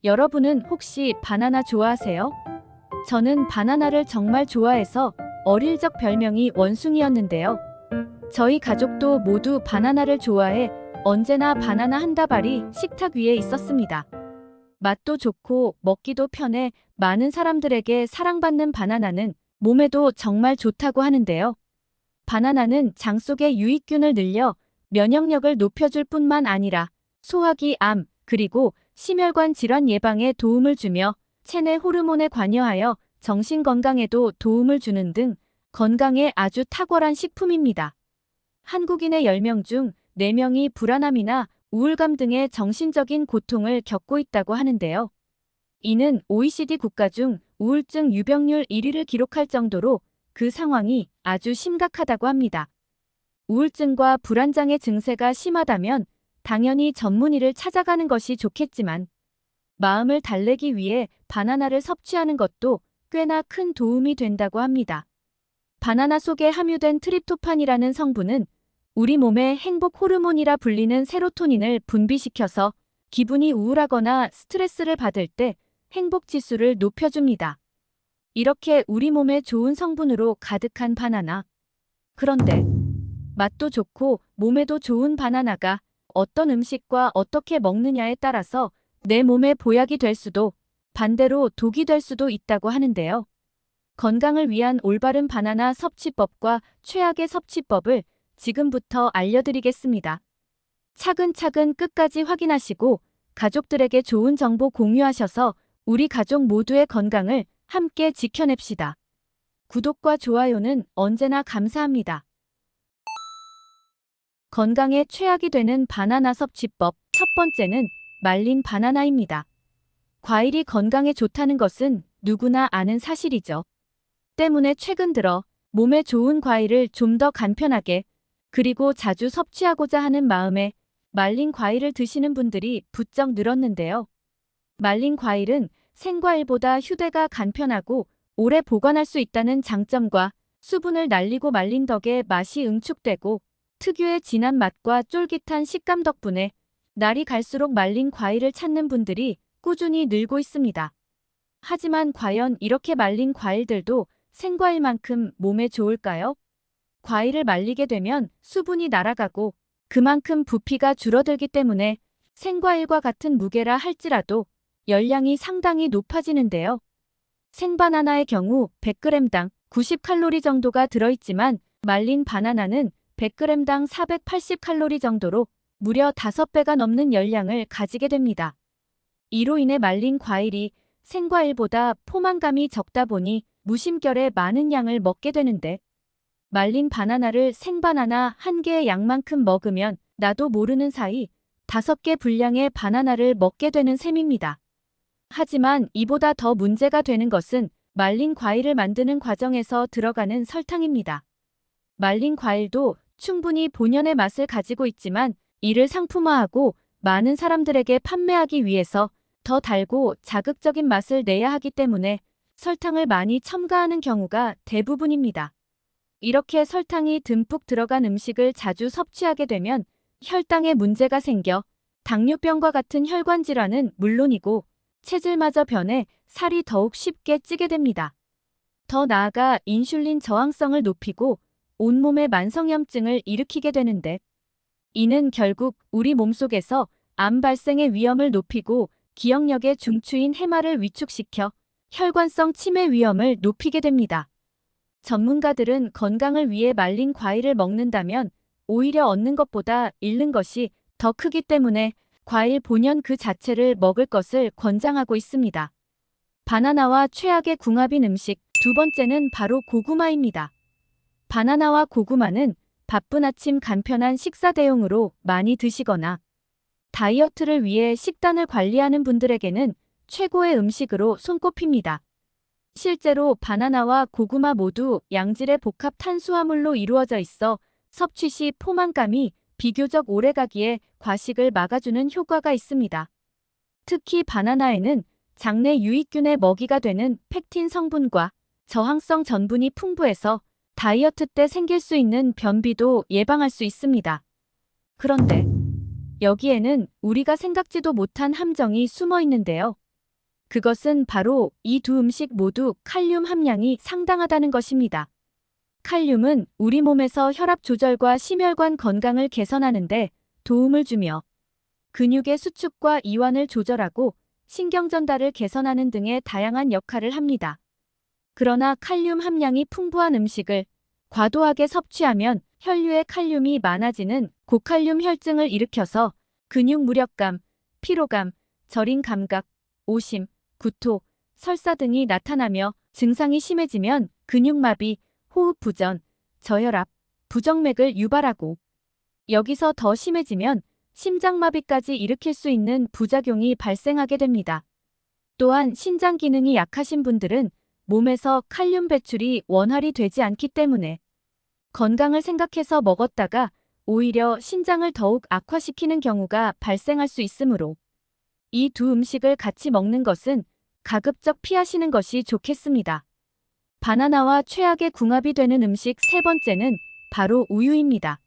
여러분은 혹시 바나나 좋아하세요? 저는 바나나를 정말 좋아해서 어릴 적 별명이 원숭이였는데요. 저희 가족도 모두 바나나를 좋아해 언제나 바나나 한 다발이 식탁 위에 있었습니다. 맛도 좋고 먹기도 편해 많은 사람들에게 사랑받는 바나나는 몸에도 정말 좋다고 하는데요. 바나나는 장 속의 유익균을 늘려 면역력을 높여줄 뿐만 아니라 소화기, 암, 그리고 심혈관 질환 예방에 도움을 주며 체내 호르몬에 관여하여 정신 건강에도 도움을 주는 등 건강에 아주 탁월한 식품입니다. 한국인의 10명 중 4명이 불안함이나 우울감 등의 정신적인 고통을 겪고 있다고 하는데요. 이는 OECD 국가 중 우울증 유병률 1위를 기록할 정도로 그 상황이 아주 심각하다고 합니다. 우울증과 불안장애 증세가 심하다면 당연히 전문의를 찾아가는 것이 좋겠지만 마음을 달래기 위해 바나나를 섭취하는 것도 꽤나 큰 도움이 된다고 합니다. 바나나 속에 함유된 트립토판이라는 성분은 우리 몸의 행복 호르몬이라 불리는 세로토닌을 분비시켜서 기분이 우울하거나 스트레스를 받을 때 행복 지수를 높여줍니다. 이렇게 우리 몸에 좋은 성분으로 가득한 바나나. 그런데 맛도 좋고 몸에도 좋은 바나나가 어떤 음식과 어떻게 먹느냐에 따라서 내 몸에 보약이 될 수도 반대로 독이 될 수도 있다고 하는데요. 건강을 위한 올바른 바나나 섭취법과 최악의 섭취법을 지금부터 알려드리겠습니다. 차근차근 끝까지 확인하시고 가족들에게 좋은 정보 공유하셔서 우리 가족 모두의 건강을 함께 지켜냅시다. 구독과 좋아요는 언제나 감사합니다. 건강에 최악이 되는 바나나 섭취법. 첫 번째는 말린 바나나입니다. 과일이 건강에 좋다는 것은 누구나 아는 사실이죠. 때문에 최근 들어 몸에 좋은 과일을 좀 더 간편하게 그리고 자주 섭취하고자 하는 마음에 말린 과일을 드시는 분들이 부쩍 늘었는데요. 말린 과일은 생과일보다 휴대가 간편하고 오래 보관할 수 있다는 장점과 수분을 날리고 말린 덕에 맛이 응축되고 특유의 진한 맛과 쫄깃한 식감 덕분에 날이 갈수록 말린 과일을 찾는 분들이 꾸준히 늘고 있습니다. 하지만 과연 이렇게 말린 과일들도 생과일만큼 몸에 좋을까요? 과일을 말리게 되면 수분이 날아가고 그만큼 부피가 줄어들기 때문에 생과일과 같은 무게라 할지라도 열량이 상당히 높아지는데요. 생바나나의 경우 100g당 90칼로리 정도가 들어있지만 말린 바나나는 100g당 480칼로리 정도로 무려 5배가 넘는 열량을 가지게 됩니다. 이로 인해 말린 과일이 생과일보다 포만감이 적다 보니 무심결에 많은 양을 먹게 되는데 말린 바나나를 생바나나 1개의 양만큼 먹으면 나도 모르는 사이 5개 분량의 바나나를 먹게 되는 셈입니다. 하지만 이보다 더 문제가 되는 것은 말린 과일을 만드는 과정에서 들어가는 설탕입니다. 말린 과일도 충분히 본연의 맛을 가지고 있지만 이를 상품화하고 많은 사람들에게 판매하기 위해서 더 달고 자극적인 맛을 내야 하기 때문에 설탕을 많이 첨가하는 경우가 대부분입니다. 이렇게 설탕이 듬뿍 들어간 음식을 자주 섭취하게 되면 혈당에 문제가 생겨 당뇨병과 같은 혈관 질환은 물론이고 체질마저 변해 살이 더욱 쉽게 찌게 됩니다. 더 나아가 인슐린 저항성을 높이고 온몸의 만성염증을 일으키게 되는데 이는 결국 우리 몸속에서 암 발생의 위험을 높이고 기억력의 중추인 해마를 위축시켜 혈관성 치매 위험을 높이게 됩니다. 전문가들은 건강을 위해 말린 과일을 먹는다면 오히려 얻는 것보다 잃는 것이 더 크기 때문에 과일 본연 그 자체를 먹을 것을 권장하고 있습니다. 바나나와 최악의 궁합인 음식. 두 번째는 바로 고구마입니다. 바나나와 고구마는 바쁜 아침 간편한 식사 대용으로 많이 드시거나 다이어트를 위해 식단을 관리하는 분들에게는 최고의 음식으로 손꼽힙니다. 실제로 바나나와 고구마 모두 양질의 복합 탄수화물로 이루어져 있어 섭취 시 포만감이 비교적 오래가기에 과식을 막아주는 효과가 있습니다. 특히 바나나에는 장내 유익균의 먹이가 되는 펙틴 성분과 저항성 전분이 풍부해서 다이어트 때 생길 수 있는 변비도 예방할 수 있습니다. 그런데 여기에는 우리가 생각지도 못한 함정이 숨어 있는데요. 그것은 바로 이 두 음식 모두 칼륨 함량이 상당하다는 것입니다. 칼륨은 우리 몸에서 혈압 조절과 심혈관 건강을 개선하는 데 도움을 주며 근육의 수축과 이완을 조절하고 신경 전달을 개선하는 등의 다양한 역할을 합니다. 그러나 칼륨 함량이 풍부한 음식을 과도하게 섭취하면 혈류에 칼륨이 많아지는 고칼륨 혈증을 일으켜서 근육 무력감, 피로감, 저린 감각, 오심, 구토, 설사 등이 나타나며 증상이 심해지면 근육마비, 호흡 부전, 저혈압, 부정맥을 유발하고 여기서 더 심해지면 심장마비까지 일으킬 수 있는 부작용이 발생하게 됩니다. 또한 신장 기능이 약하신 분들은 몸에서 칼륨 배출이 원활히 되지 않기 때문에 건강을 생각해서 먹었다가 오히려 신장을 더욱 악화시키는 경우가 발생할 수 있으므로 이 두 음식을 같이 먹는 것은 가급적 피하시는 것이 좋겠습니다. 바나나와 최악의 궁합이 되는 음식 세 번째는 바로 우유입니다.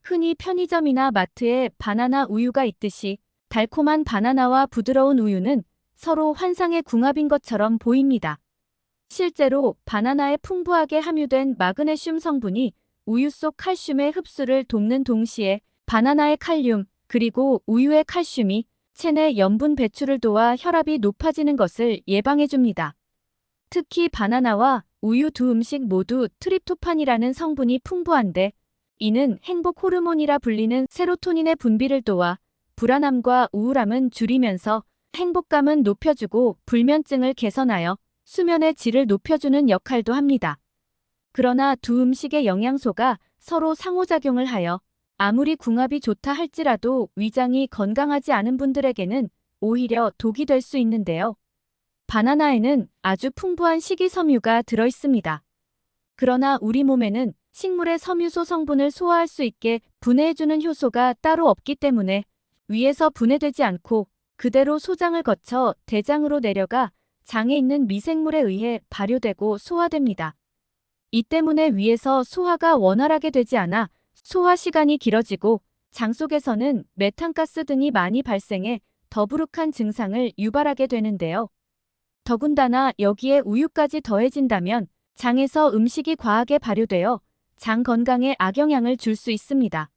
흔히 편의점이나 마트에 바나나 우유가 있듯이 달콤한 바나나와 부드러운 우유는 서로 환상의 궁합인 것처럼 보입니다. 실제로 바나나에 풍부하게 함유된 마그네슘 성분이 우유 속 칼슘의 흡수를 돕는 동시에 바나나의 칼륨 그리고 우유의 칼슘이 체내 염분 배출을 도와 혈압이 높아지는 것을 예방해줍니다. 특히 바나나와 우유 두 음식 모두 트립토판이라는 성분이 풍부한데 이는 행복 호르몬이라 불리는 세로토닌의 분비를 도와 불안함과 우울함은 줄이면서 행복감은 높여주고 불면증을 개선하여 수면의 질을 높여주는 역할도 합니다. 그러나 두 음식의 영양소가 서로 상호작용을 하여 아무리 궁합이 좋다 할지라도 위장이 건강하지 않은 분들에게는 오히려 독이 될 수 있는데요. 바나나에는 아주 풍부한 식이섬유가 들어있습니다. 그러나 우리 몸에는 식물의 섬유소 성분을 소화할 수 있게 분해해주는 효소가 따로 없기 때문에 위에서 분해되지 않고 그대로 소장을 거쳐 대장으로 내려가 장에 있는 미생물에 의해 발효되고 소화됩니다. 이 때문에 위에서 소화가 원활하게 되지 않아 소화 시간이 길어지고 장 속에서는 메탄가스 등이 많이 발생해 더부룩한 증상을 유발하게 되는데요. 더군다나 여기에 우유까지 더해진다면 장에서 음식이 과하게 발효되어 장 건강에 악영향을 줄 수 있습니다.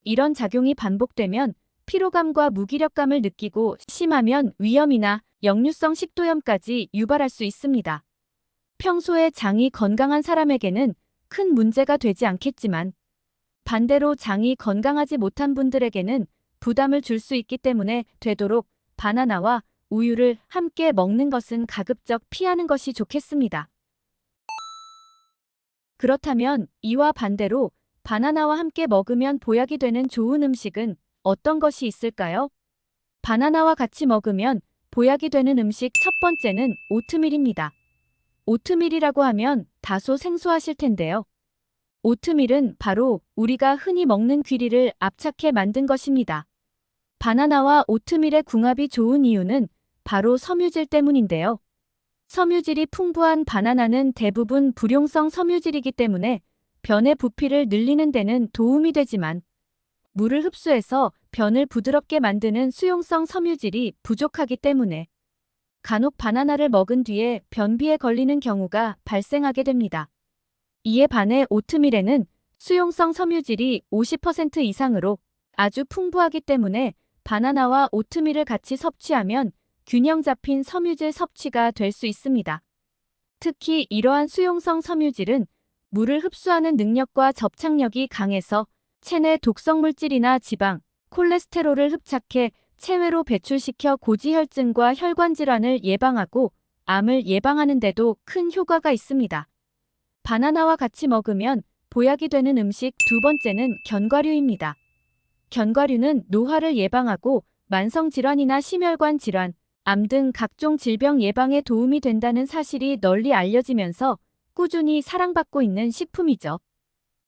이런 작용이 반복되면 피로감과 무기력감을 느끼고 심하면 위염이나 역류성 식도염까지 유발할 수 있습니다. 평소에 장이 건강한 사람에게는 큰 문제가 되지 않겠지만 반대로 장이 건강하지 못한 분들에게는 부담을 줄 수 있기 때문에 되도록 바나나와 우유를 함께 먹는 것은 가급적 피하는 것이 좋겠습니다. 그렇다면 이와 반대로 바나나와 함께 먹으면 보약이 되는 좋은 음식은 어떤 것이 있을까요? 바나나와 같이 먹으면 보약이 되는 음식 첫 번째는 오트밀입니다. 오트밀이라고 하면 다소 생소하실 텐데요. 오트밀은 바로 우리가 흔히 먹는 귀리를 압착해 만든 것입니다. 바나나와 오트밀의 궁합이 좋은 이유는 바로 섬유질 때문인데요. 섬유질이 풍부한 바나나는 대부분 불용성 섬유질이기 때문에 변의 부피를 늘리는 데는 도움이 되지만 물을 흡수해서 변을 부드럽게 만드는 수용성 섬유질이 부족하기 때문에 간혹 바나나를 먹은 뒤에 변비에 걸리는 경우가 발생하게 됩니다. 이에 반해 오트밀에는 수용성 섬유질이 50% 이상으로 아주 풍부하기 때문에 바나나와 오트밀을 같이 섭취하면 균형 잡힌 섬유질 섭취가 될 수 있습니다. 특히 이러한 수용성 섬유질은 물을 흡수하는 능력과 접착력이 강해서 체내 독성물질이나 지방, 콜레스테롤을 흡착해 체외로 배출시켜 고지혈증과 혈관질환을 예방하고 암을 예방하는 데도 큰 효과가 있습니다. 바나나와 같이 먹으면 보약이 되는 음식 두 번째는 견과류입니다. 견과류는 노화를 예방하고 만성질환이나 심혈관 질환, 암 등 각종 질병 예방에 도움이 된다는 사실이 널리 알려지면서 꾸준히 사랑받고 있는 식품이죠.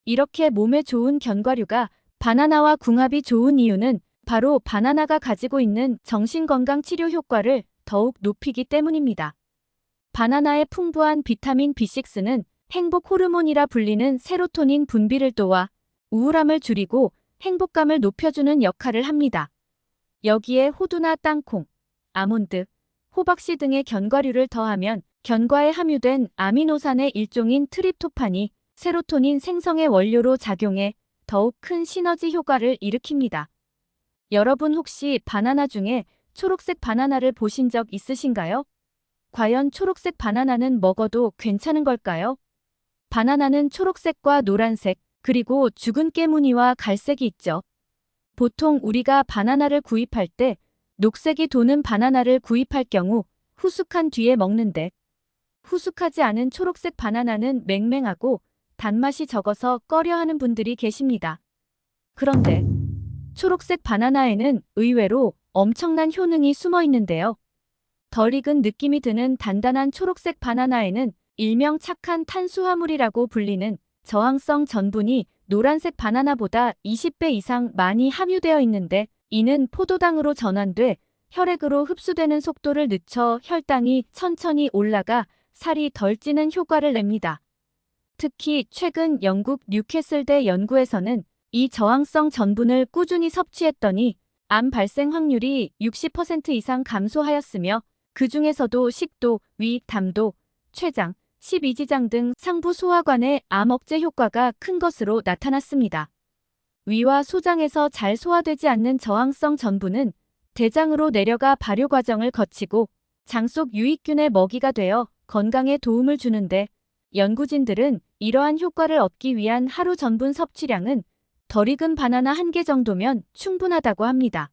이렇게 몸에 좋은 견과류가 바나나와 궁합이 좋은 이유는 바로 바나나가 가지고 있는 정신건강 치료 효과를 더욱 높이기 때문입니다. 바나나의 풍부한 비타민 B6는 행복 호르몬이라 불리는 세로토닌 분비를 도와 우울함을 줄이고 행복감을 높여주는 역할을 합니다. 여기에 호두나 땅콩, 아몬드, 호박씨 등의 견과류를 더하면 견과에 함유된 아미노산의 일종인 트립토판이 세로토닌 생성의 원료로 작용해 더욱 큰 시너지 효과를 일으킵니다. 여러분 혹시 바나나 중에 초록색 바나나를 보신 적 있으신가요? 과연 초록색 바나나는 먹어도 괜찮은 걸까요? 바나나는 초록색과 노란색, 그리고 죽은 깨무늬와 갈색이 있죠. 보통 우리가 바나나를 구입할 때 녹색이 도는 바나나를 구입할 경우 후숙한 뒤에 먹는데, 후숙하지 않은 초록색 바나나는 맹맹하고 단맛이 적어서 꺼려하는 분들이 계십니다. 그런데 초록색 바나나에는 의외로 엄청난 효능이 숨어 있는데요. 덜 익은 느낌이 드는 단단한 초록색 바나나에는 일명 착한 탄수화물이라고 불리는 저항성 전분이 노란색 바나나보다 20배 이상 많이 함유되어 있는데, 이는 포도당으로 전환돼 혈액으로 흡수되는 속도를 늦춰 혈당이 천천히 올라가 살이 덜 찌는 효과를 냅니다. 특히 최근 영국 뉴캐슬대 연구에서는 이 저항성 전분을 꾸준히 섭취했더니 암 발생 확률이 60% 이상 감소하였으며, 그 중에서도 식도, 위, 담도, 췌장, 십이지장 등 상부 소화관의 암 억제 효과가 큰 것으로 나타났습니다. 위와 소장에서 잘 소화되지 않는 저항성 전분은 대장으로 내려가 발효 과정을 거치고 장 속 유익균의 먹이가 되어 건강에 도움을 주는데, 연구진들은 이러한 효과를 얻기 위한 하루 전분 섭취량은 덜 익은 바나나 1개 정도면 충분하다고 합니다.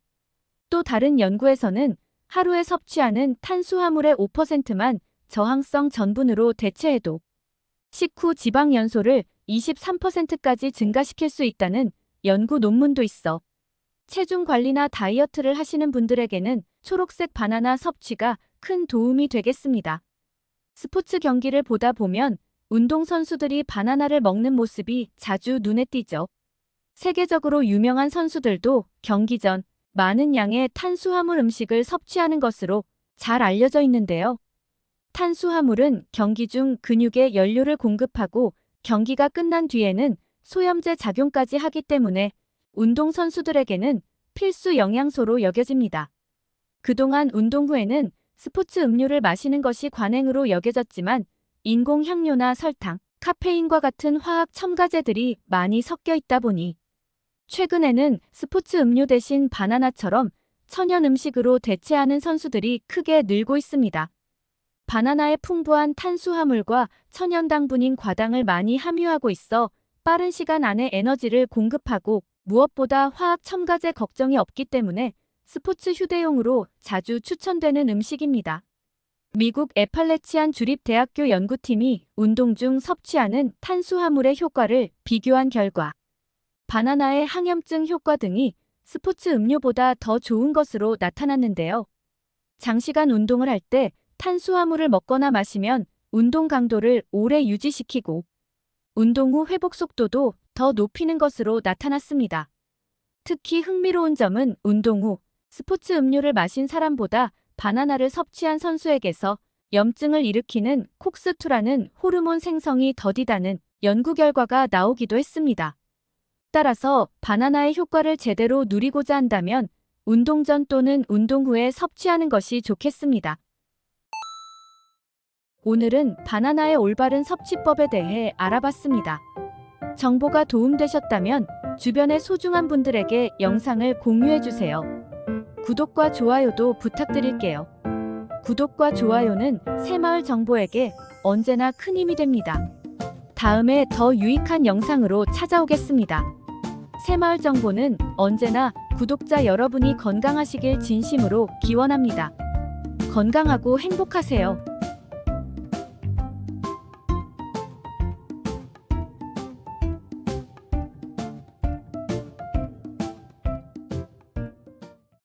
또 다른 연구에서는 하루에 섭취하는 탄수화물의 5%만 저항성 전분으로 대체해도 식후 지방 연소를 23%까지 증가시킬 수 있다는 연구 논문도 있어 체중 관리나 다이어트를 하시는 분들에게는 초록색 바나나 섭취가 큰 도움이 되겠습니다. 스포츠 경기를 보다 보면 운동선수들이 바나나를 먹는 모습이 자주 눈에 띄죠. 세계적으로 유명한 선수들도 경기 전 많은 양의 탄수화물 음식을 섭취하는 것으로 잘 알려져 있는데요. 탄수화물은 경기 중 근육에 연료를 공급하고 경기가 끝난 뒤에는 소염제 작용까지 하기 때문에 운동선수들에게는 필수 영양소로 여겨집니다. 그동안 운동 후에는 스포츠 음료를 마시는 것이 관행으로 여겨졌지만 인공 향료나 설탕, 카페인과 같은 화학 첨가제들이 많이 섞여 있다 보니 최근에는 스포츠 음료 대신 바나나처럼 천연 음식으로 대체하는 선수들이 크게 늘고 있습니다. 바나나의 풍부한 탄수화물과 천연 당분인 과당을 많이 함유하고 있어 빠른 시간 안에 에너지를 공급하고 무엇보다 화학 첨가제 걱정이 없기 때문에 스포츠 휴대용으로 자주 추천되는 음식입니다. 미국 애팔레치안 주립대학교 연구팀이 운동 중 섭취하는 탄수화물의 효과를 비교한 결과 바나나의 항염증 효과 등이 스포츠 음료보다 더 좋은 것으로 나타났는데요. 장시간 운동을 할 때 탄수화물을 먹거나 마시면 운동 강도를 오래 유지시키고 운동 후 회복 속도도 더 높이는 것으로 나타났습니다. 특히 흥미로운 점은 운동 후 스포츠 음료를 마신 사람보다 바나나를 섭취한 선수에게서 염증을 일으키는 콕스2라는 호르몬 생성이 더디다는 연구 결과가 나오기도 했습니다. 따라서 바나나의 효과를 제대로 누리고자 한다면 운동 전 또는 운동 후에 섭취하는 것이 좋겠습니다. 오늘은 바나나의 올바른 섭취법에 대해 알아봤습니다. 정보가 도움되셨다면 주변의 소중한 분들에게 영상을 공유해주세요. 구독과 좋아요도 부탁드릴게요. 구독과 좋아요는 새마을 정보에게 언제나 큰 힘이 됩니다. 다음에 더 유익한 영상으로 찾아오겠습니다. 새마을 정보는 언제나 구독자 여러분이 건강하시길 진심으로 기원합니다. 건강하고 행복하세요.